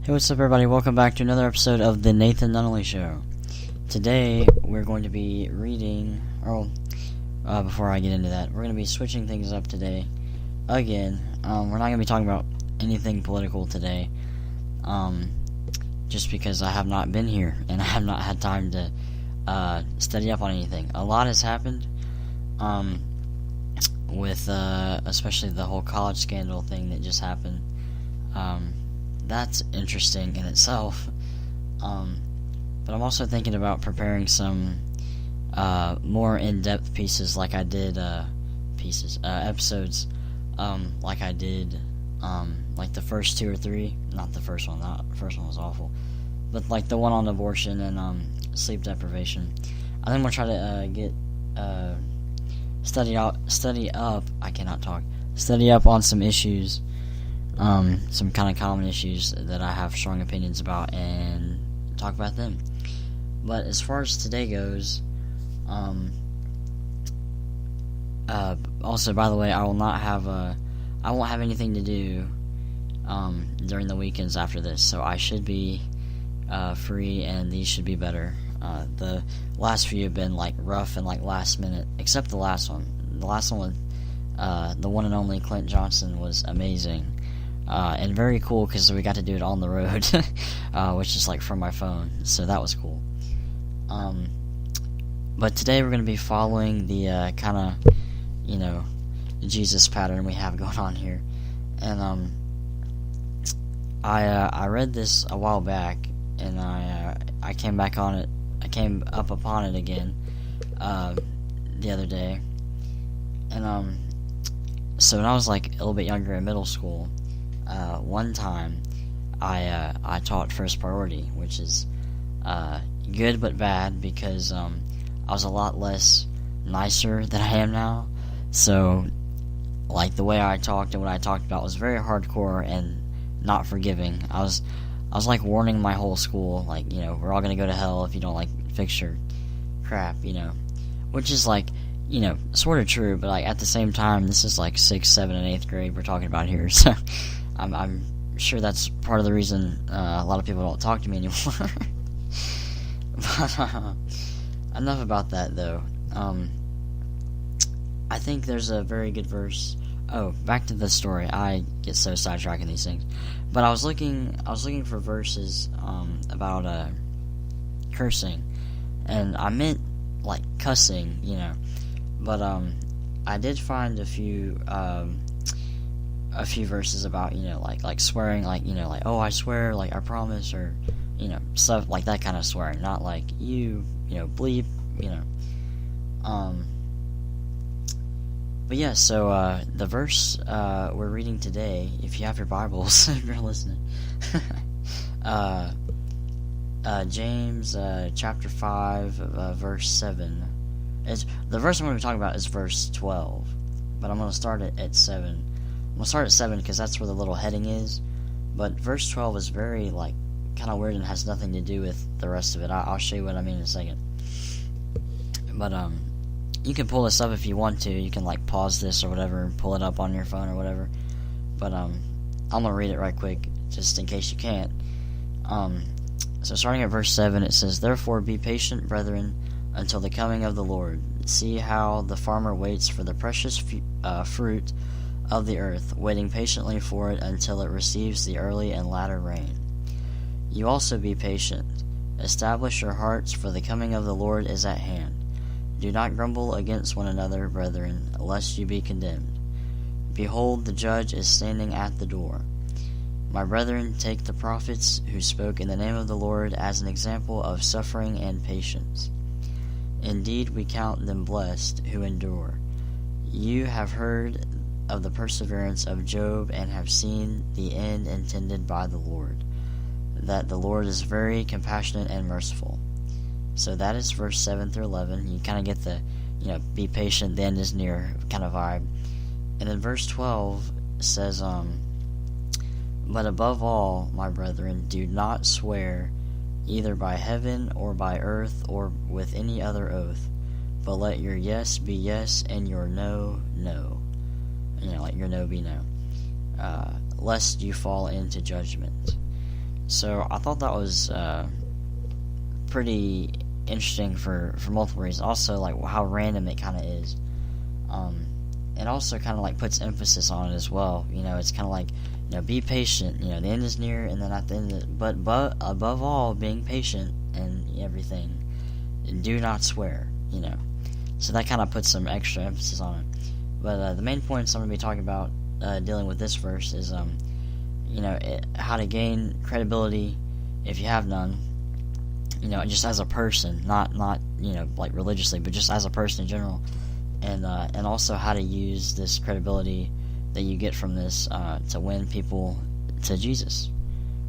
Hey, what's up, everybody? Welcome back to another episode of the Nathan Nunnally Show. Today, we're going to be reading... before I get into that, we're going to be switching things up today. Again, we're not going to be talking about anything political today. Just because I have not been here, and I have not had time to study up on anything. A lot has happened, with especially the whole college scandal thing that just happened. That's interesting in itself. But I'm also thinking about preparing some more in-depth pieces like I did episodes like I did like the first 2 or 3. Not the first one. The first one was awful. But like the one on abortion and sleep deprivation. I think I'm gonna try to get study up on some issues. Some kind of common issues that I have strong opinions about and talk about them. But as far as today goes, also, by the way, I won't have anything to do during the weekends after this, so I should be free, and these should be better. The last few have been like rough and like last minute, except the last one. The last one with the one and only Clint Johnson was amazing. And very cool because we got to do it on the road, which is like from my phone, so that was cool. But today we're going to be following the kind of, Jesus pattern we have going on here. And I read this a while back, and I came back on it. I came up upon it again the other day. And so when I was like a little bit younger in middle school, one time I taught first priority, which is good but bad because I was a lot less nicer than I am now. So like the way I talked and what I talked about was very hardcore and not forgiving. I was like warning my whole school, like, we're all gonna go to hell if you don't like fix your crap, which is like, sort of true, but like at the same time, this is like 6th, 7th, and 8th grade we're talking about here, so I'm sure that's part of the reason a lot of people don't talk to me anymore. But enough about that, though. I think there's a very good verse. Oh, back to the story. I get so sidetracked in these things. But I was looking for verses about cursing, and I meant like cussing, But I did find a few verses about like swearing, like oh, I swear, like I promise, or stuff like that kind of swearing, not like bleep, But yeah, so the verse we're reading today, if you have your Bibles, if you're listening, James chapter 5 verse 7. The verse I'm going to be talking about is verse 12, but I'm going to start it at 7. I'm going to start at 7 because that's where the little heading is, but verse 12 is very, like, kind of weird and has nothing to do with the rest of it. I'll show you what I mean in a second. But, you can pull this up if you want to. You can, like, pause this or whatever and pull it up on your phone or whatever. But, I'm going to read it right quick, just in case you can't. So starting at verse 7, it says, "Therefore be patient, brethren, until the coming of the Lord. See how the farmer waits for the precious fruit of the earth, waiting patiently for it until it receives the early and latter rain. You also be patient. Establish your hearts, for the coming of the Lord is at hand. Do not grumble against one another, brethren, lest you be condemned. Behold, the judge is standing at the door. My brethren, take the prophets who spoke in the name of the Lord as an example of suffering and patience. Indeed, we count them blessed who endure. You have heard of the perseverance of Job and have seen the end intended by the Lord, that the Lord is very compassionate and merciful." So that is verse 7 through 11. You kind of get the, be patient, the end is near kind of vibe. And then verse 12 says, "But above all, my brethren, do not swear either by heaven or by earth or with any other oath, but let your yes be yes and your no, no." Let your no be no. Lest you fall into judgment. So I thought that was pretty interesting for multiple reasons. Also, like how random it kind of is. It also kind of like puts emphasis on it as well. It's kind of like, be patient. The end is near, and then at the end, but above all, being patient and everything, do not swear. So that kind of puts some extra emphasis on it. But the main points I'm going to be talking about dealing with this verse is, how to gain credibility if you have none. Just as a person, not like religiously, but just as a person in general, and also how to use this credibility that you get from this to win people to Jesus,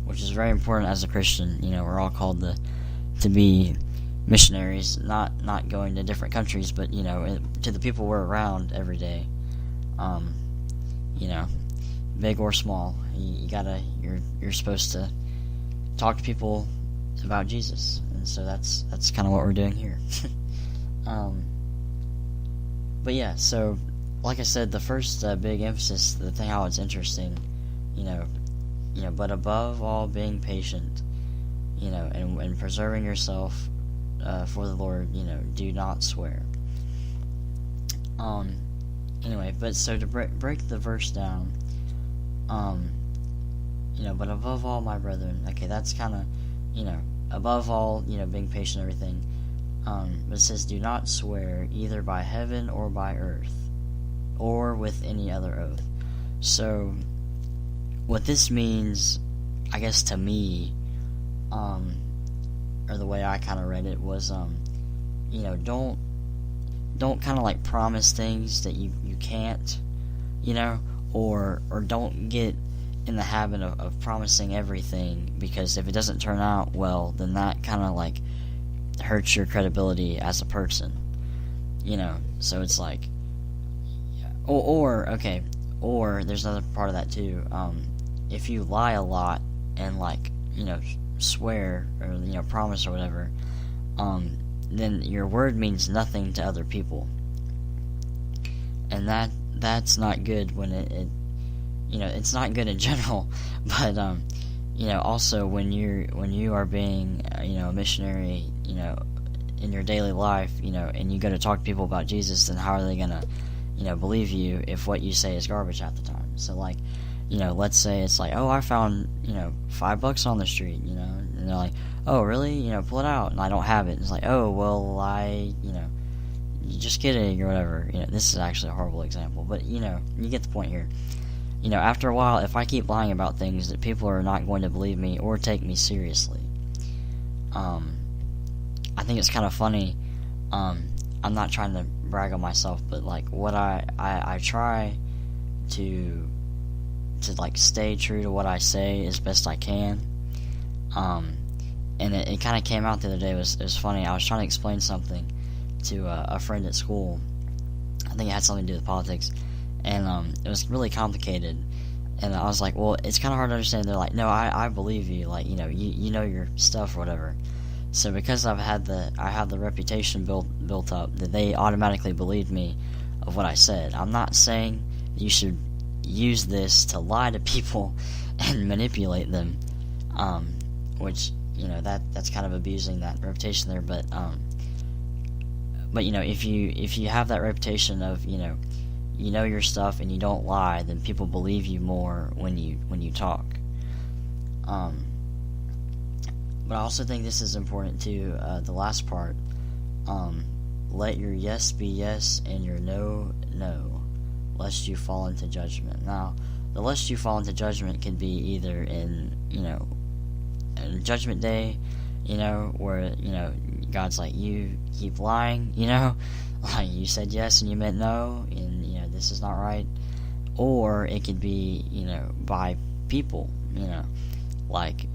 which is very important as a Christian. We're all called to be missionaries, not going to different countries, but to the people we're around every day. Big or small, you're supposed to talk to people about Jesus, and so that's kind of what we're doing here. But yeah, so like I said, the first big emphasis, the thing how it's interesting, but above all, being patient, and preserving yourself for the Lord, do not swear. Anyway, but so to break the verse down, but above all, my brethren, okay, that's kind of, above all, being patient and everything, but it says, do not swear either by heaven or by earth, or with any other oath. So, what this means, I guess to me, or the way I kind of read it was, don't kind of like promise things that you can't, or don't get in the habit of promising everything, because if it doesn't turn out well, then that kind of like hurts your credibility as a person, so it's like, or there's another part of that too. If you lie a lot and like, swear or promise or whatever, then your word means nothing to other people, and that's not good when it it's not good in general, but also when you are being a missionary, in your daily life, and you go to talk to people about Jesus, then how are they gonna believe you if what you say is garbage at the time? So like, let's say it's like, oh, I found $5 on the street, and they're like, oh really, pull it out, and I don't have it. And it's like, oh well, I just kidding or whatever. This is actually a horrible example, but you get the point here. After a while, if I keep lying about things, that people are not going to believe me or take me seriously. I think it's kind of funny. I'm not trying to brag on myself, but like what I try to like stay true to what I say as best I can. And it kind of came out the other day. It was funny. I was trying to explain something to a friend at school. I think it had something to do with politics, and it was really complicated. And I was like, well, it's kind of hard to understand. They're like, no, I believe you. Like, you know your stuff or whatever. So because I have the reputation built up, that they automatically believed me of what I said. I'm not saying you should use this to lie to people and manipulate them, which that's kind of abusing that reputation there. But if you have that reputation of you know your stuff and you don't lie, then people believe you more when you talk. But I also think this is important too. The last part, let your yes be yes and your no no, lest you fall into judgment. Now, the lest you fall into judgment can be either in Judgment Day, where God's like, you keep lying, like you said yes and you meant no, and this is not right. Or it could be by people, like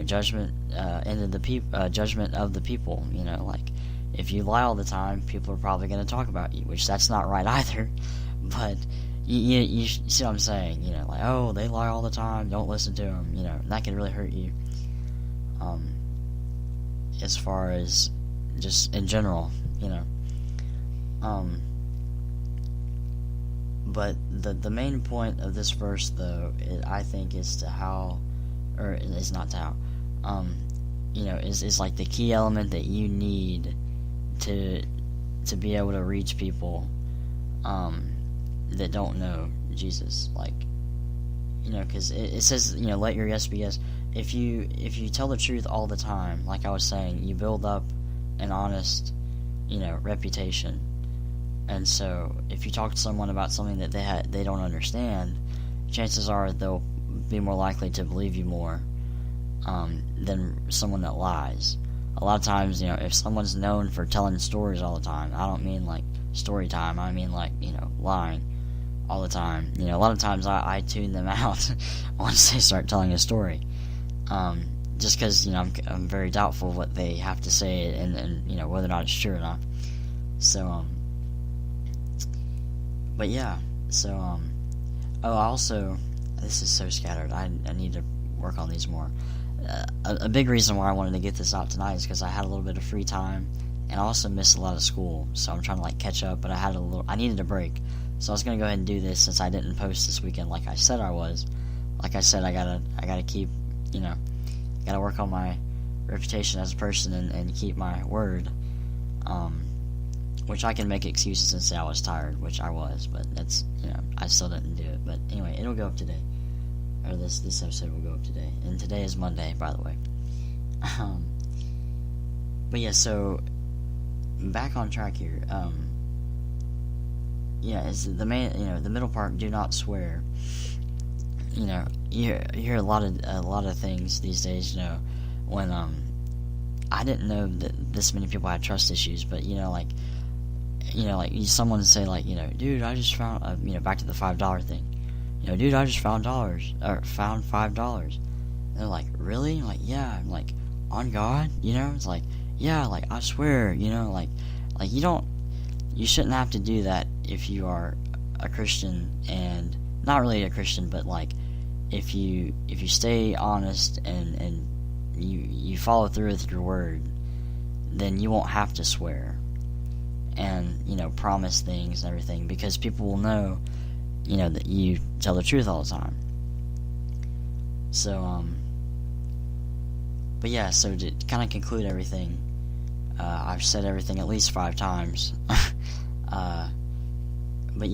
judgment into the judgment of the people. Like if you lie all the time, people are probably going to talk about you, which that's not right either. But you see what I'm saying? Like, oh, they lie all the time, don't listen to them. That can really hurt you. As far as just in general, But the main point of this verse, though, I think, is to how or is not doubt, is like the key element that you need to be able to reach people that don't know Jesus. Like, because it says, let your yes be yes. If you tell the truth all the time, like I was saying, you build up an honest, reputation. And so if you talk to someone about something that they don't understand, chances are they'll be more likely to believe you more than someone that lies. A lot of times, if someone's known for telling stories all the time, I don't mean like story time, I mean like, lying all the time. A lot of times I tune them out once they start telling a story. Just because, I'm very doubtful of what they have to say and whether or not it's true or not. So, but yeah, so, also, this is so scattered, I need to work on these more. A big reason why I wanted to get this out tonight is because I had a little bit of free time, and I also missed a lot of school, so I'm trying to catch up, but I needed a break, so I was going to go ahead and do this since I didn't post this weekend like I said I was. Like I said, I gotta keep, gotta work on my reputation as a person and keep my word, which I can make excuses and say I was tired, which I was, but that's, I still didn't do it. But anyway, it'll go up today, or this episode will go up today, and today is Monday, by the way. But yeah, so back on track here. Is the main, the middle part, do not swear. You hear a lot of things these days. When I didn't know that this many people had trust issues, but someone say dude, I just found back to the $5 thing. Dude, I just found $5. And they're like, really? I'm like, yeah. I'm like, on God? It's like, yeah, like, I swear, you shouldn't have to do that if you are a Christian, and not really a Christian, but if you stay honest and you follow through with your word, then you won't have to swear and promise things and everything, because people will know that you tell the truth all the time. So but yeah, so to kind of conclude everything, I've said everything at least 5 times. But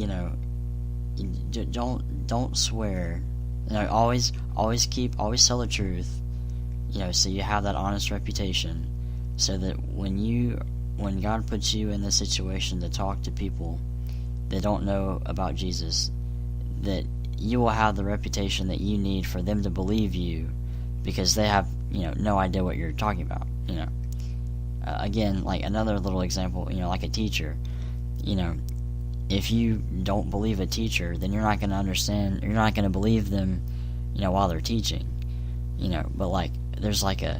don't swear. Always tell the truth. So you have that honest reputation, so that when God puts you in this situation to talk to people that don't know about Jesus, that you will have the reputation that you need for them to believe you, because they have no idea what you're talking about. Again, like another little example, like a teacher. If you don't believe a teacher, then you're not going to understand, you're not going to believe them while they're teaching. But there's a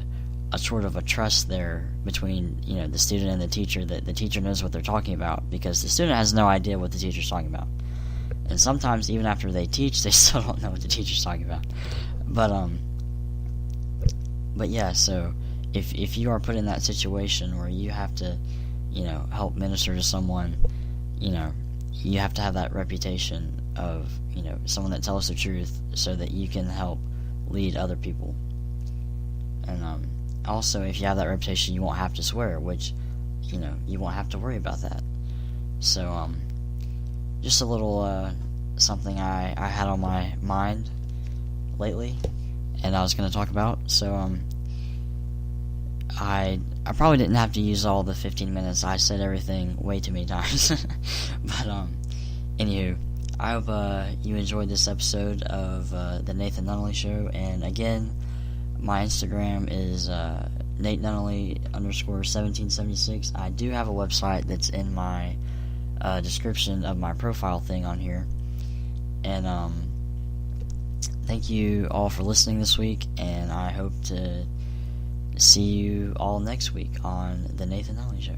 sort of a trust there between the student and the teacher, that the teacher knows what they're talking about, because the student has no idea what the teacher's talking about. And sometimes even after they teach, they still don't know what the teacher's talking about. But yeah, so if you are put in that situation where you have to help minister to someone, you have to have that reputation of someone that tells the truth, so that you can help lead other people. And also, if you have that reputation, you won't have to swear, which you won't have to worry about that. So just a little something I had on my mind lately, and I was going to talk about. So I probably didn't have to use all the 15 minutes. I said everything way too many times. But anywho, I hope you enjoyed this episode of the Nathan Nunnally Show. And again, my Instagram is NateNunnally_1776. I do have a website that's in my description of my profile thing on here. And thank you all for listening this week, and I hope to see you all next week on the Nathan Nunnally Show.